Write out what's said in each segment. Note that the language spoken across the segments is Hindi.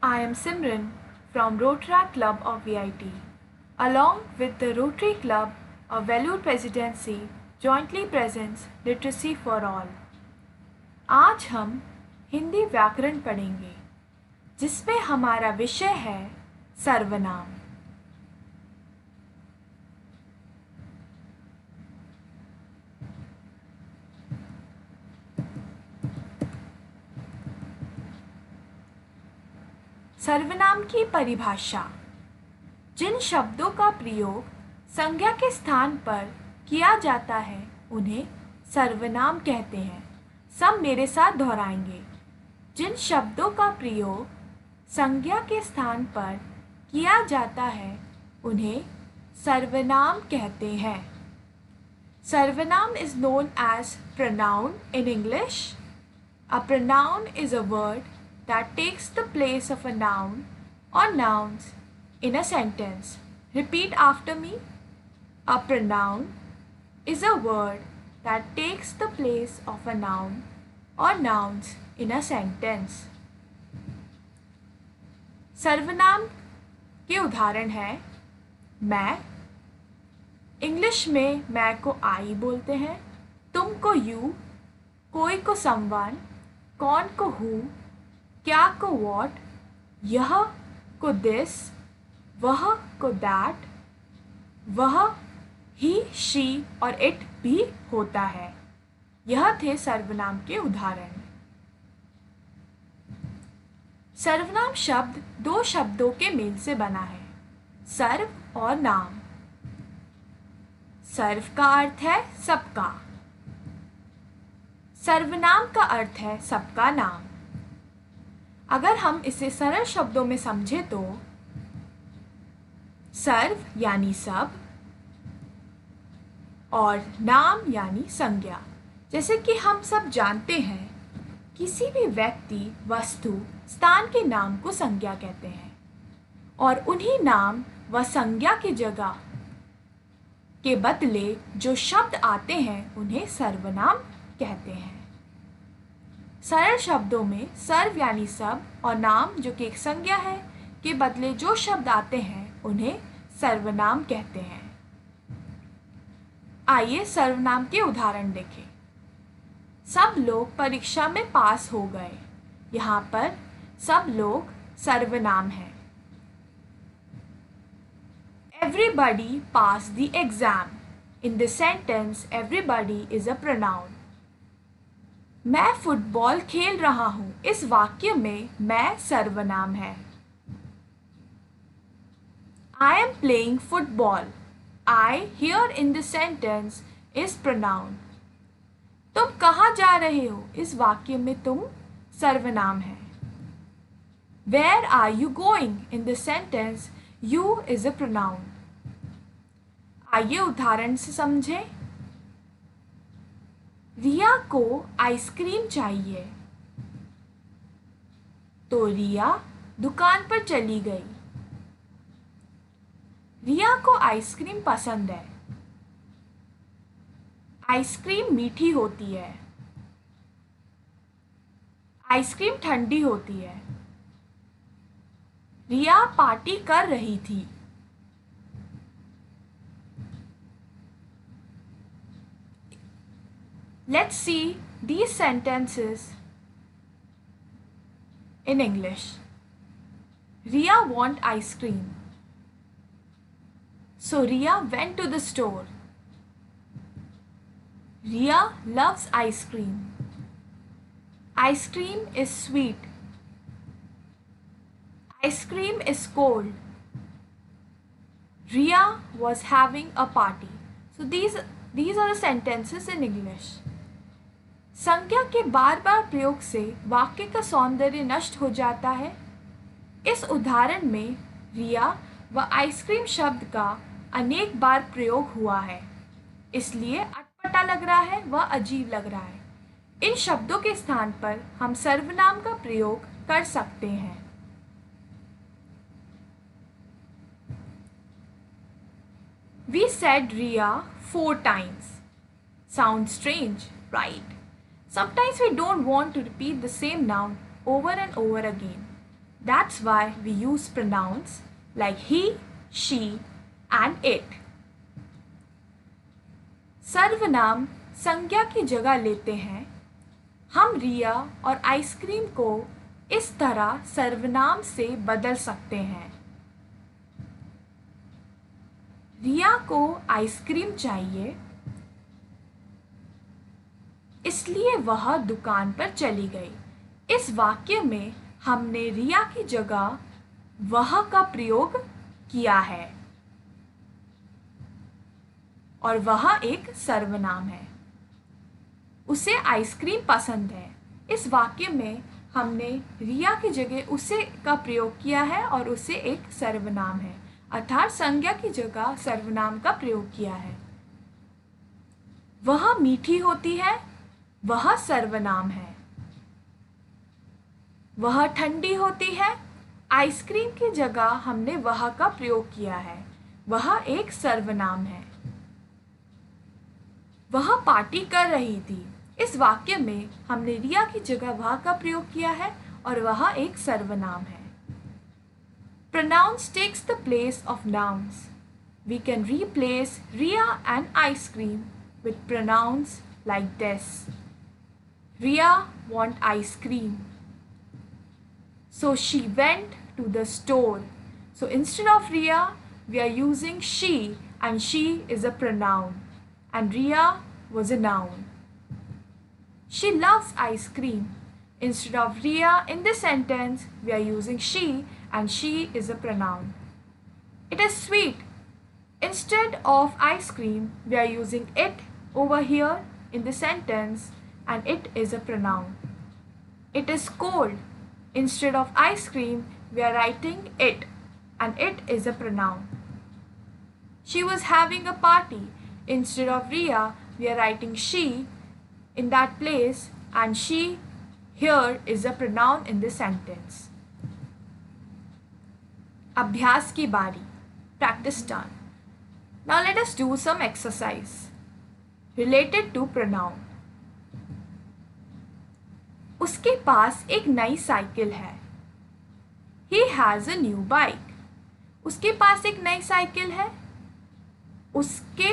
I am Simran from Rotaract Club of VIT. Along with the Rotary Club of Vellore Presidency jointly presents Literacy for All. आज हम हिंदी व्याकरण पढ़ेंगे जिसमें हमारा विषय है सर्वनाम। सर्वनाम की परिभाषा: जिन शब्दों का प्रयोग संज्ञा के स्थान पर किया जाता है उन्हें सर्वनाम कहते हैं। सब मेरे साथ दोहराएंगे। जिन शब्दों का प्रयोग संज्ञा के स्थान पर किया जाता है उन्हें सर्वनाम कहते हैं। सर्वनाम is known as pronoun in English. A pronoun is a word that takes the place of a noun or nouns in a sentence. Repeat after me. A pronoun is a word that takes the place of a noun or nouns in a sentence. सर्वनाम के उदाहरण हैं मैं, इंग्लिश में मैं को आई बोलते हैं, तुम को यू, कोई को समवन, कौन को हु, क्या को वॉट, यह को दिस, वह को दैट, वह ही, शी और इट भी होता है। यह थे सर्वनाम के उदाहरण। सर्वनाम शब्द दो शब्दों के मेल से बना है, सर्व और नाम। सर्व का अर्थ है सबका, सर्वनाम का अर्थ है सबका नाम। अगर हम इसे सरल शब्दों में समझें तो सर्व यानी सब और नाम यानी संज्ञा। जैसे कि हम सब जानते हैं, किसी भी व्यक्ति, वस्तु, स्थान के नाम को संज्ञा कहते हैं और उन्हीं नाम व संज्ञा की जगह के बदले जो शब्द आते हैं उन्हें सर्वनाम कहते हैं। सरल शब्दों में सर्व यानी सब और नाम जो कि एक संज्ञा है के बदले जो शब्द आते हैं उन्हें सर्वनाम कहते हैं। आइए सर्वनाम के उदाहरण देखें। सब लोग परीक्षा में पास हो गए। यहाँ पर सब लोग सर्वनाम है। Everybody passed the exam. In this sentence, everybody is a pronoun. मैं फुटबॉल खेल रहा हूँ। इस वाक्य में मैं सर्वनाम है। I am playing football. I here in this sentence is pronoun. तुम कहाँ जा रहे हो? इस वाक्य में तुम सर्वनाम है। Where are you going? In this sentence, you is a pronoun. आइए उदाहरण से समझें। रिया को आइसक्रीम चाहिए तो रिया दुकान पर चली गई। रिया को आइसक्रीम पसंद है। आइसक्रीम मीठी होती है। आइसक्रीम ठंडी होती है। रिया पार्टी कर रही थी। Let's see these sentences in English. Riya want ice cream. So Riya went to the store. Riya loves ice cream. Ice cream is sweet. Ice cream is cold. Riya was having a party. So these are the sentences in English. संज्ञा के बार बार प्रयोग से वाक्य का सौंदर्य नष्ट हो जाता है। इस उदाहरण में रिया व आइसक्रीम शब्द का अनेक बार प्रयोग हुआ है, इसलिए अटपटा लग रहा है व अजीब लग रहा है। इन शब्दों के स्थान पर हम सर्वनाम का प्रयोग कर सकते हैं। We said Riya 4 times. Sounds strange, right? Sometimes we don't want to repeat the same noun over and over again. That's why we use pronouns like he, she and it. सर्वनाम संज्ञा की जगह लेते हैं। हम रिया और आइसक्रीम को इस तरह सर्वनाम से बदल सकते हैं। रिया को आइसक्रीम चाहिए, इसलिए वह दुकान पर चली गई। इस वाक्य में हमने रिया की जगह वह का प्रयोग किया है और वह एक सर्वनाम है। उसे आइसक्रीम पसंद है। इस वाक्य में हमने रिया की जगह उसे का प्रयोग किया है और उसे एक सर्वनाम है, अर्थात संज्ञा की जगह सर्वनाम का प्रयोग किया है। वह मीठी होती है, वह सर्वनाम है। वह ठंडी होती है, आइसक्रीम की जगह हमने वह का प्रयोग किया है, वह एक सर्वनाम है। वह पार्टी कर रही थी। इस वाक्य में हमने रिया की जगह वह का प्रयोग किया है और वह एक सर्वनाम है। Pronouns takes the place of nouns. We can replace Riya and ice cream with pronouns like this. Riya want ice cream, so she went to the store. So instead of Riya, we are using she, and she is a pronoun, and Riya was a noun. She loves ice cream. Instead of Riya in this sentence, we are using she, and she is a pronoun. It is sweet. Instead of ice cream, we are using it over here in the sentence, and it is a pronoun. It is cold. Instead of ice cream, we are writing it, and it is a pronoun. She was having a party. Instead of Riya, we are writing she in that place, and she here is a pronoun in this sentence. अभ्यास की बारी, practice turn. Now let us do some exercise related to pronoun. उसके पास एक नई साइकिल है. He has a new bike. उसके पास एक नई साइकिल है. उसके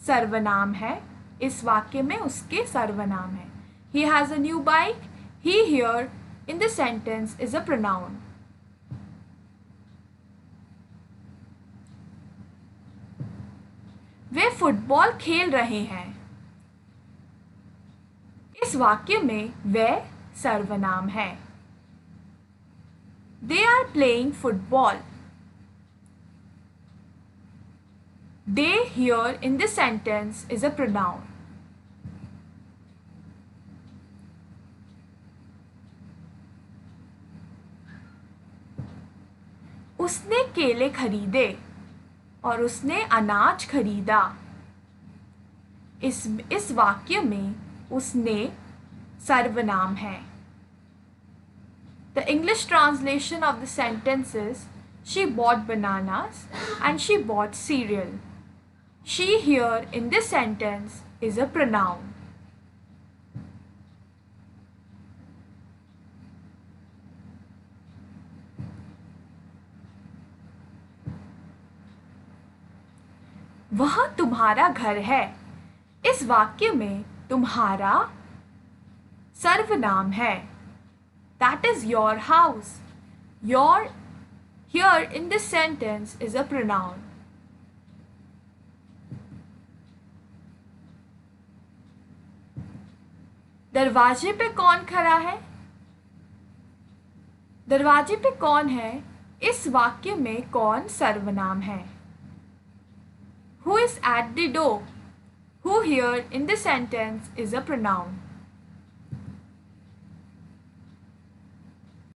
सर्वनाम है. इस वाक्य में उसके सर्वनाम है. He has a new bike. He here in the sentence is a pronoun. Way football खेल रहे हैं. इस वाक्य में वे सर्वनाम है. They are playing football. They here in this sentence is a pronoun. उसने केले खरीदे और उसने अनाज खरीदा. इस वाक्य में उसने सर्वनाम है. The English translation of the sentence is she bought bananas and she bought cereal. She here in this sentence is a pronoun. वह तुम्हारा घर है. इस वाक्य में तुम्हारा सर्वनाम है. That is your house. Your here in this sentence is a pronoun. दरवाजे पे कौन खड़ा है? दरवाजे पे कौन है? इस वाक्य में कौन सर्वनाम है. Who is at the door? Who here in the sentence is a pronoun.